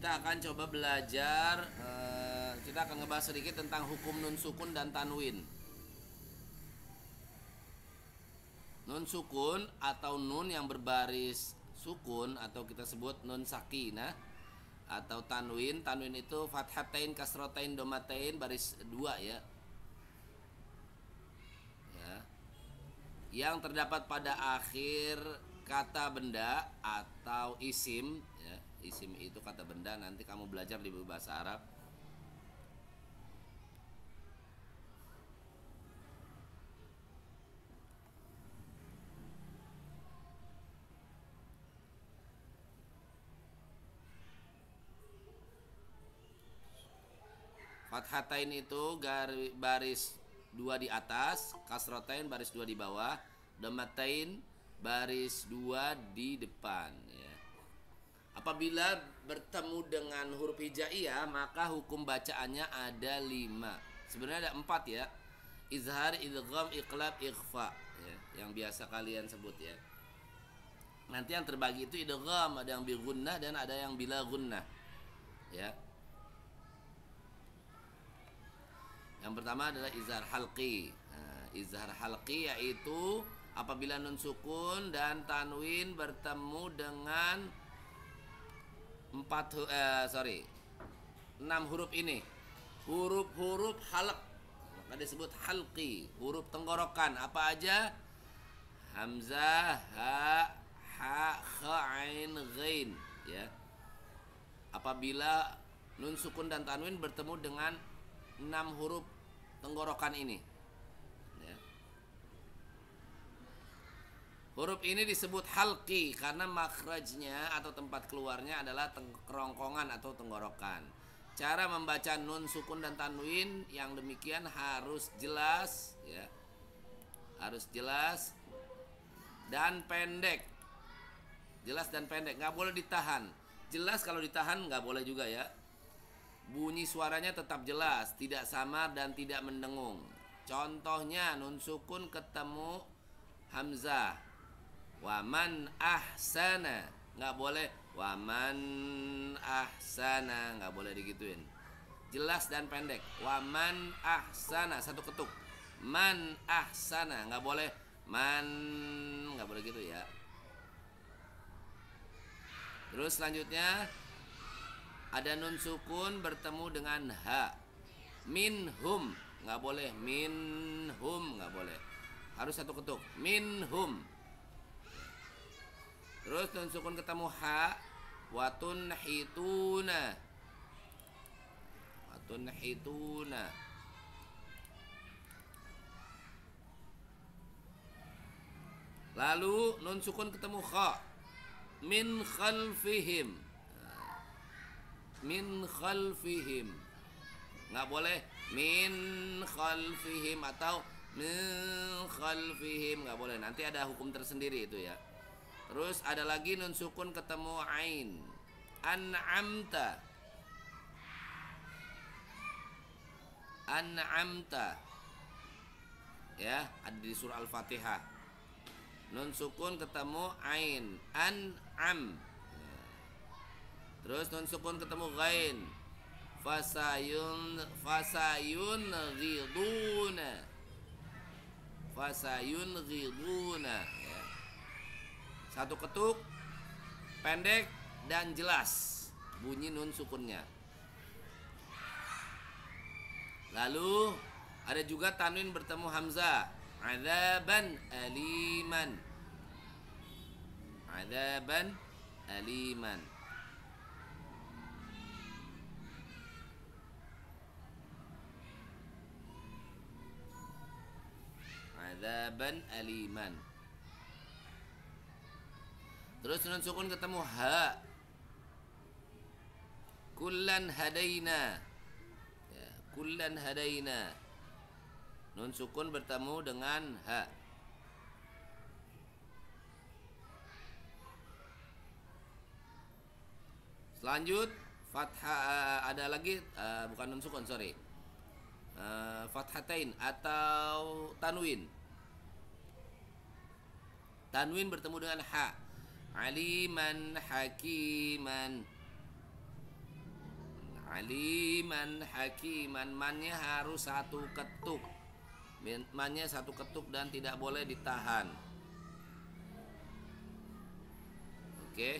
kita akan coba belajar, kita akan ngebahas sedikit tentang hukum nun sukun dan tanwin. Nun sukun atau nun yang berbaris sukun atau kita sebut nun sakinah atau tanwin. Tanwin itu fathatain, kasrotain, domatain, baris dua ya. Yang terdapat pada akhir kata benda atau isim ya. Isim itu kata benda, nanti kamu belajar di bahasa Arab. Fathatain itu baris dua di atas, kasrotain baris dua di bawah, domatain baris dua di depan ya. Apabila bertemu dengan huruf hijaiyah, maka hukum bacaannya ada 5. Sebenarnya ada 4 ya. Izhar, idgham, iqlab, ikhfa ya, yang biasa kalian sebut ya. Nanti yang terbagi itu idgham, ada yang bi gunnah dan ada yang bila gunnah ya. Yang pertama adalah izhar halqi. Izhar halqi yaitu apabila nun sukun dan tanwin bertemu dengan 6 huruf ini. Huruf-huruf halq, maka disebut halqi. Huruf tenggorokan apa aja? Hamzah, ha, kha, ain, ghain ya. Apabila nun sukun dan tanwin bertemu dengan 6 huruf tenggorokan ini ya. Huruf ini disebut halqi karena makhrajnya atau tempat keluarnya adalah kerongkongan atau tenggorokan. Cara membaca nun sukun dan tanwin yang demikian harus jelas ya. Harus jelas dan pendek. Jelas dan pendek, nggak boleh ditahan. Jelas kalau ditahan nggak boleh juga ya. Bunyi suaranya tetap jelas, tidak samar dan tidak mendengung. Contohnya nun sukun ketemu hamzah. Waman ahsana, nggak boleh waman ahsana, nggak boleh digituin. Jelas dan pendek. Waman ahsana, satu ketuk. Man ahsana, nggak boleh man, nggak boleh gitu ya. Terus selanjutnya ada nun sukun bertemu dengan ha. Minhum, nggak boleh minhum, nggak boleh. Harus satu ketuk. Minhum. Terus nun sukun ketemu ha. Watun hituna. Watun hituna. Lalu nun sukun ketemu kha. Min khalfihim. Min khalfihim, nggak boleh min khalfihim atau min khalfihim, nggak boleh. Nanti ada hukum tersendiri itu ya. Terus ada lagi nun sukun ketemu ain. An'amta. An'amta ya, ada di surah Al-Fatihah. Nun sukun ketemu ain. An'am. Terus nun sukun ketemu ghain. Fasayun ghiduna. Fasayun ghiduna ya. Satu ketuk, pendek dan jelas bunyi nun sukunnya. Lalu ada juga tanwin bertemu hamzah. Adzaban aliman. Adzaban aliman. Adzaban aliman. Terus nun sukun ketemu ha. Kullan hadaina ya, kullan hadaina. Nun sukun bertemu dengan ha. Selanjut fathah, ada lagi bukan nun sukun, sorry. Fathatain atau tanwin. Tanwin bertemu dengan ha. Aliman hakiman. Aliman hakiman, mannya harus satu ketuk. Mannya satu ketuk dan tidak boleh ditahan. Oke.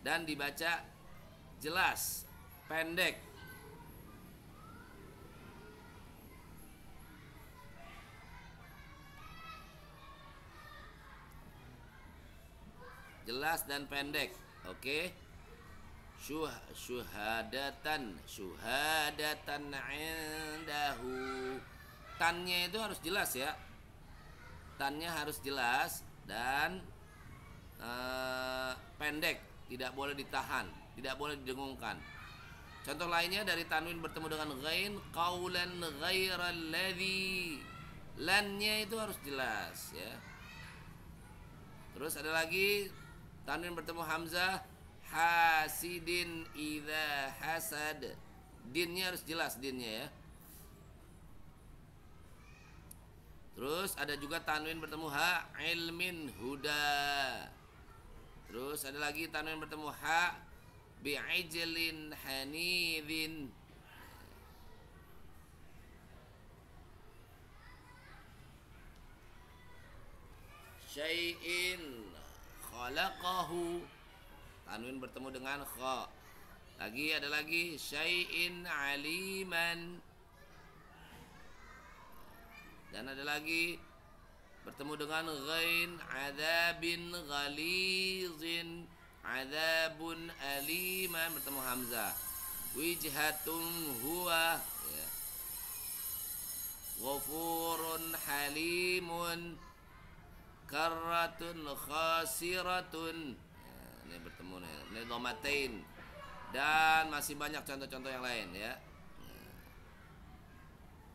Dan dibaca jelas, pendek. Jelas dan pendek. Oke. Syuhadatan indahu. Tannya itu harus jelas ya. Tannya harus jelas dan pendek, tidak boleh ditahan, tidak boleh didengungkan. Contoh lainnya dari tanwin bertemu dengan ghain, qaulan ghairal ladzi. Lannya itu harus jelas ya. Terus ada lagi tanwin bertemu hamzah, hasidin idza hasad. Dinnya harus jelas, dinnya ya. Terus ada juga tanwin bertemu ha, ilmin huda. Terus ada lagi tanwin bertemu ha, bi'ijlin hanidin. Syai'in khalaqahu. Tanwin bertemu dengan kha. Lagi ada lagi syai'in aliman. Dan ada lagi bertemu dengan ghain, adzabin ghalizin, adzabun aliman, bertemu hamzah. Wijhatun huwa ya. Ghafurun halimun, karratun khasiratun ya, ini bertemu nih, ini dhammatain. Dan masih banyak contoh-contoh yang lain ya.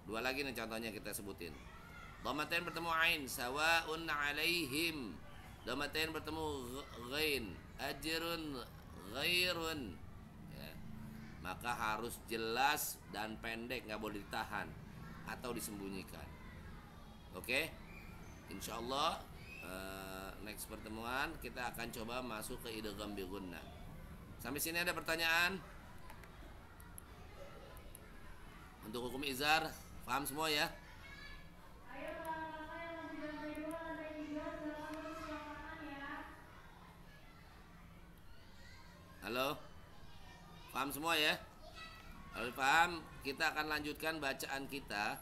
Dua lagi nih contohnya kita sebutin. Dhammatain bertemu ain, sawaun alaihim. Dhammatain bertemu ghain, ajrun ghairun ya. Maka harus jelas dan pendek, nggak boleh ditahan atau disembunyikan. Oke, insyaallah next pertemuan kita akan coba masuk ke idgham bi gunnah. Sampai sini ada pertanyaan? Untuk hukum izhar paham semua ya? Halo? Paham semua ya? Kalau paham, kita akan lanjutkan bacaan kita